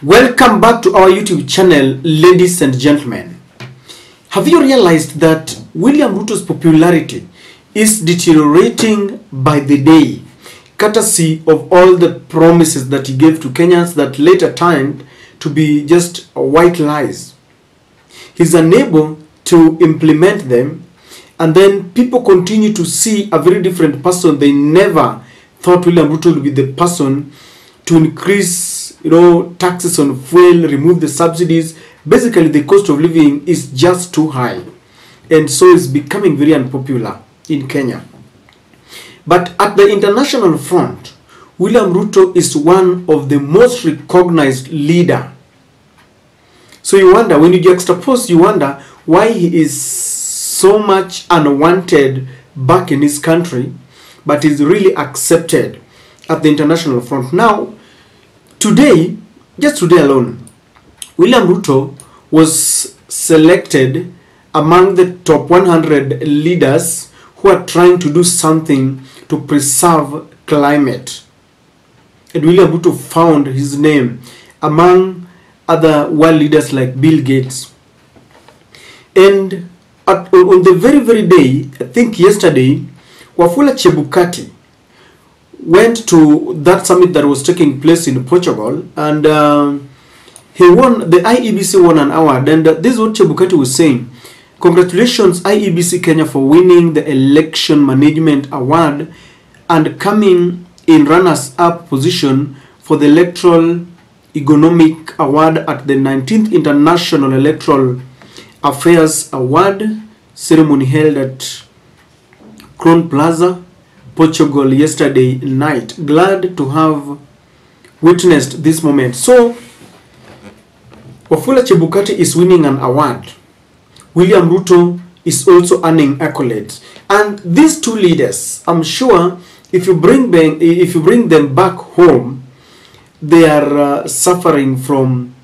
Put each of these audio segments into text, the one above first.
Welcome back to our YouTube channel, ladies and gentlemen. Have you realized that William Ruto's popularity is deteriorating by the day, courtesy of all the promises that he gave to Kenyans that later turned to be just white lies? He's unable to implement them, and then people continue to see a very different person. They never thought William Ruto would be the person to increase taxes on fuel, remove the subsidies. Basically, the cost of living is just too high, and so it's becoming very unpopular in Kenya. But at the international front, William Ruto is one of the most recognized leader. So you wonder, when you juxtapose, you wonder why he is so much unwanted back in his country, but is really accepted at the international front. Now, today, just today alone, William Ruto was selected among the top 100 leaders who are trying to do something to preserve climate. And William Ruto found his name among other world leaders like Bill Gates. And on the very day, I think yesterday, Wafula Chebukati went to that summit that was taking place in Portugal, and he won, the IEBC won an award. And this is what Chebukati was saying: congratulations IEBC Kenya for winning the election management award and coming in runners-up position for the electoral economic award at the 19th International Electoral Affairs Award ceremony held at Crown Plaza, Portugal yesterday night. Glad to have witnessed this moment. So, Wafula Chebukati is winning an award. William Ruto is also earning accolades. And these two leaders, I'm sure, if you bring them back home, they are suffering from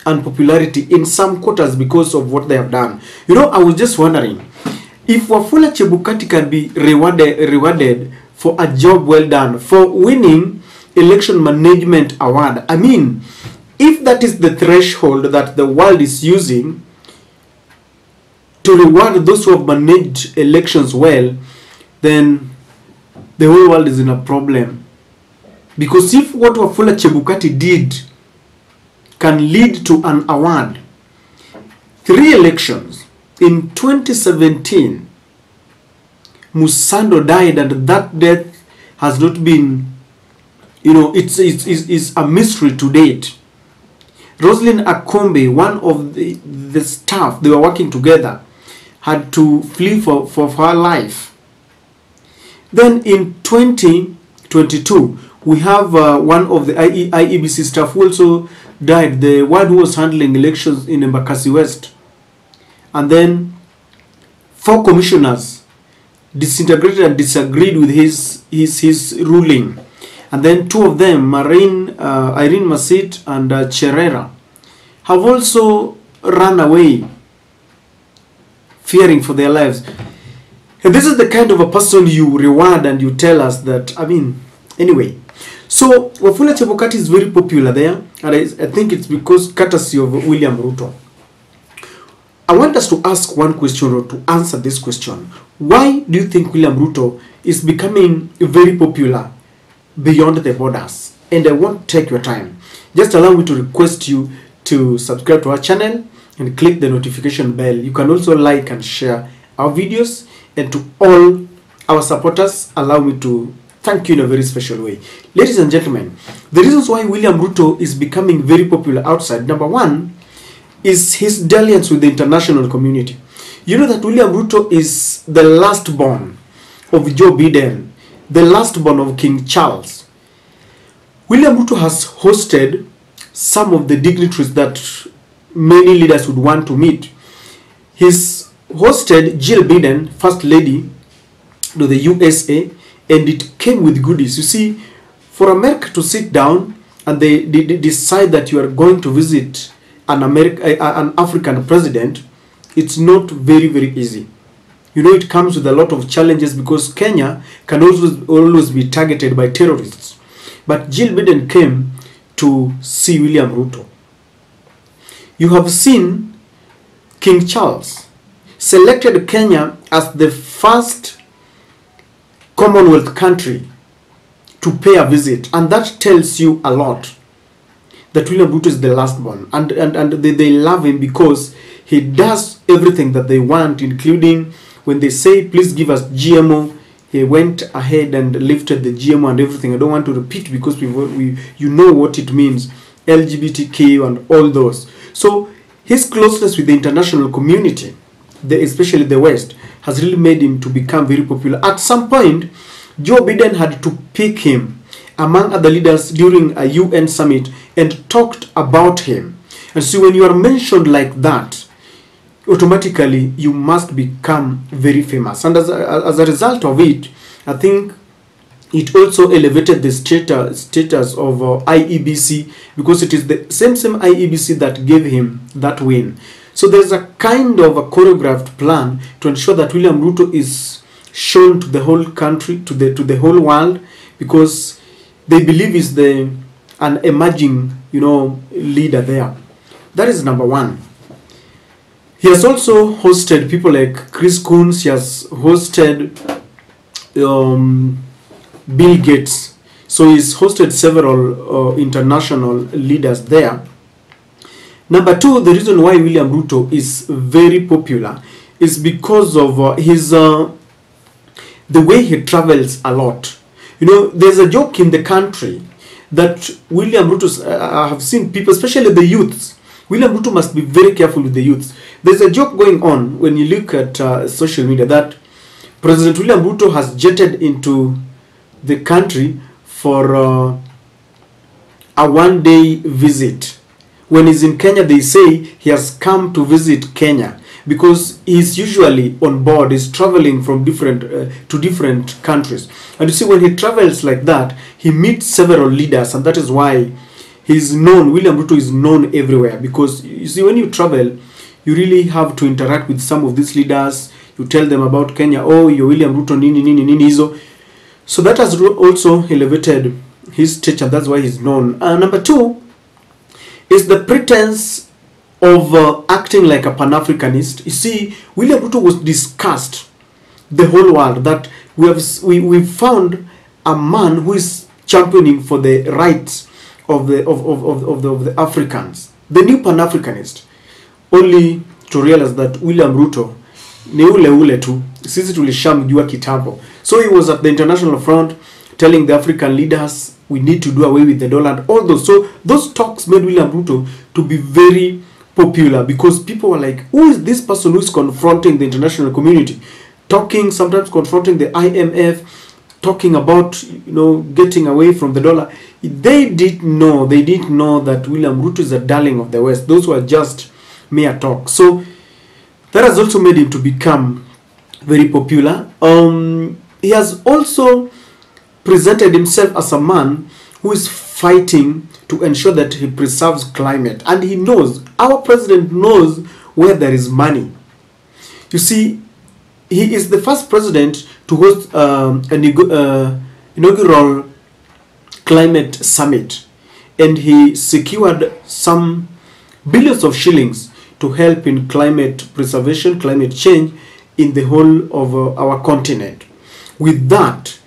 unpopularity in some quarters because of what they have done. I was just wondering, if Wafula Chebukati can be rewarded for a job well done, for winning election management award, I mean, if that is the threshold that the world is using to reward those who have managed elections well, then the whole world is in a problem. Because if what Wafula Chebukati did can lead to an award, 3 elections, in 2017, Musando died, and that death has not been, it's a mystery to date. Rosalind Akombe, one of the staff, they were working together, had to flee for her life. Then in 2022, we have one of the IEBC staff who also died, the one who was handling elections in Embakasi West. And then 4 commissioners disintegrated and disagreed with his ruling. And then 2 of them, Irene Masit and Cherera, have also run away, fearing for their lives. And this is the kind of a person you reward and you tell us that, anyway. So, Wafula Chebukati is very popular there, and I think it's because courtesy of William Ruto. I want us to ask one question, or to answer this question. Why do you think William Ruto is becoming very popular beyond the borders? And I won't take your time. Just allow me to request you to subscribe to our channel and click the notification bell. You can also like and share our videos. And to all our supporters, allow me to thank you in a very special way. Ladies and gentlemen, the reasons why William Ruto is becoming very popular outside, number 1, is his dalliance with the international community. You know that William Ruto is the last born of Joe Biden, the last born of King Charles. William Ruto has hosted some of the dignitaries that many leaders would want to meet. He's hosted Jill Biden, First Lady to the USA, and it came with goodies. You see, for America to sit down and they decide that you are going to visit an African president, it's not very easy. It comes with a lot of challenges because Kenya can always be targeted by terrorists. But Jill Biden came to see William Ruto. You have seen King Charles selected Kenya as the first Commonwealth country to pay a visit, and that tells you a lot that William Ruto is the last one, and they love him because he does everything that they want, including when they say please give us GMO, he went ahead and lifted the GMO and everything. I don't want to repeat because you know what it means, LGBTQ and all those. So his closeness with the international community, especially the West, has really made him to become very popular. At some point, Joe Biden had to pick him among other leaders during a UN summit and talked about him. And so when you are mentioned like that, automatically you must become very famous. And as a result of it, I think it also elevated the status of IEBC, because it is the same IEBC that gave him that win. So there's a kind of a choreographed plan to ensure that William Ruto is shown to the whole country, to the whole world, because they believe is an emerging, leader there. That is number one. He has also hosted people like Chris Coons. He has hosted Bill Gates. So he's hosted several international leaders there. Number two, the reason why William Ruto is very popular is because of the way he travels a lot. There's a joke in the country that William Ruto, I have seen people, especially the youths, William Ruto must be very careful with the youths. There's a joke going on when you look at social media that President William Ruto has jetted into the country for a one-day visit. When he's in Kenya, they say he has come to visit Kenya because he's usually on board, he's traveling from different countries. And you see, when he travels like that, he meets several leaders, and that is why he's known, William Ruto is known everywhere. Because you see, when you travel, you really have to interact with some of these leaders. You tell them about Kenya, oh, you're William Ruto, nini, nini, nini, hizo. So that has also elevated his stature, that's why he's known. Number two is the pretense of acting like a Pan-Africanist. You see, William Ruto was discussed the whole world that we found a man who is championing for the rights of the Africans, the new Pan-Africanist, only to realize that William Ruto ni ule tu, sisi tulishamjua kitambo. So he was at the international front telling the African leaders we need to do away with the dollar and all those. So those talks made William Ruto to be very popular because people were like, who is this person who is confronting the international community, sometimes confronting the IMF, talking about getting away from the dollar. They didn't know that William Ruto is a darling of the West. Those were just mere talk. So that has also made him to become very popular. He has also presented himself as a man who is fighting to ensure that he preserves climate, and he knows, our president knows where there is money. You see, he is the first president to host an inaugural climate summit, and he secured some billions of shillings to help in climate preservation, climate change in the whole of our continent. With that,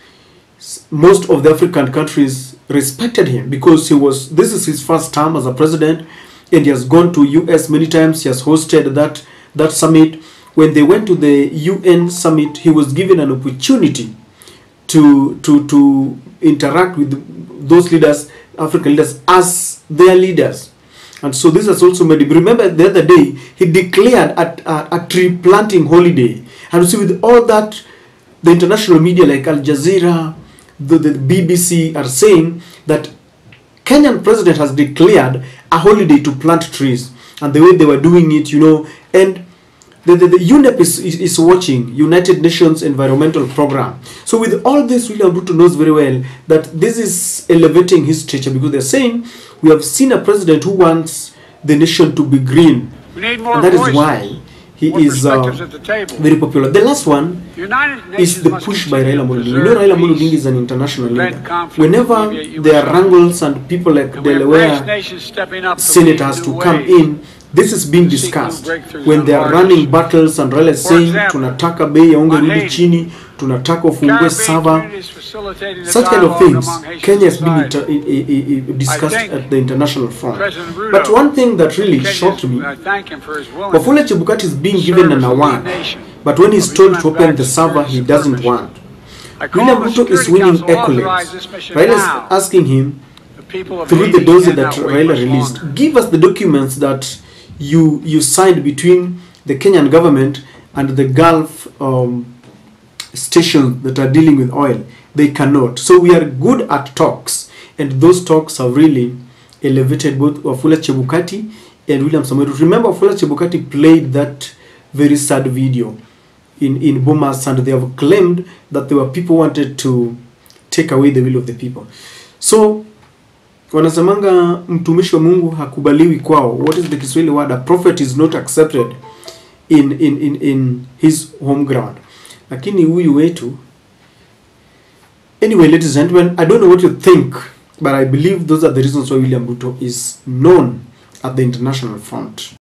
most of the African countries respected him because this is his first term as a president, and he has gone to US many times. He has hosted that summit. When they went to the UN summit, he was given an opportunity to interact with those leaders, African leaders, as their leaders. And so this has also made him. Remember the other day, he declared a tree planting holiday. And you see, with all that, the international media like Al Jazeera, the BBC are saying that Kenyan president has declared a holiday to plant trees. And the way they were doing it, and the UNEP is watching, United Nations Environmental Program. So with all this, William Ruto knows very well that this is elevating his stature, because they're saying we have seen a president who wants the nation to be green. We need more and that voices, is why he is very popular. The last one is the push by Raila Amolo Odinga. You know Raila Amolo Odinga is an international leader. Whenever there are wrangles and people like Delaware senators to come in, this is being discussed. When they are running battles and Raila is saying, tunataka bei ya unga rudi chini, tunataka ufungue sava, such kind of things, Kenya has been discussed at the international front. But one thing that really shocked me, Wafula Chebukati is being given an award, but when he's told to open the server, he doesn't want. William Ruto is winning accolades. Raila is asking him, through the dossier that Raila released, give us the documents that you signed between the Kenyan government and the Gulf stations that are dealing with oil. They cannot. So we are good at talks, and those talks have really elevated both Wafula Chebukati and William Samoei Ruto. Remember, Wafula Chebukati played that very sad video in Bomas, and they have claimed that there were people who wanted to take away the will of the people. So wanasemanga mtumishi wa Mungu hakubaliwi kwao. What is the Kiswahili word? A prophet is not accepted in his home ground. Lakini huyu wetu. Anyway, ladies and gentlemen, I don't know what you think, but I believe those are the reasons why William Ruto is known at the international front.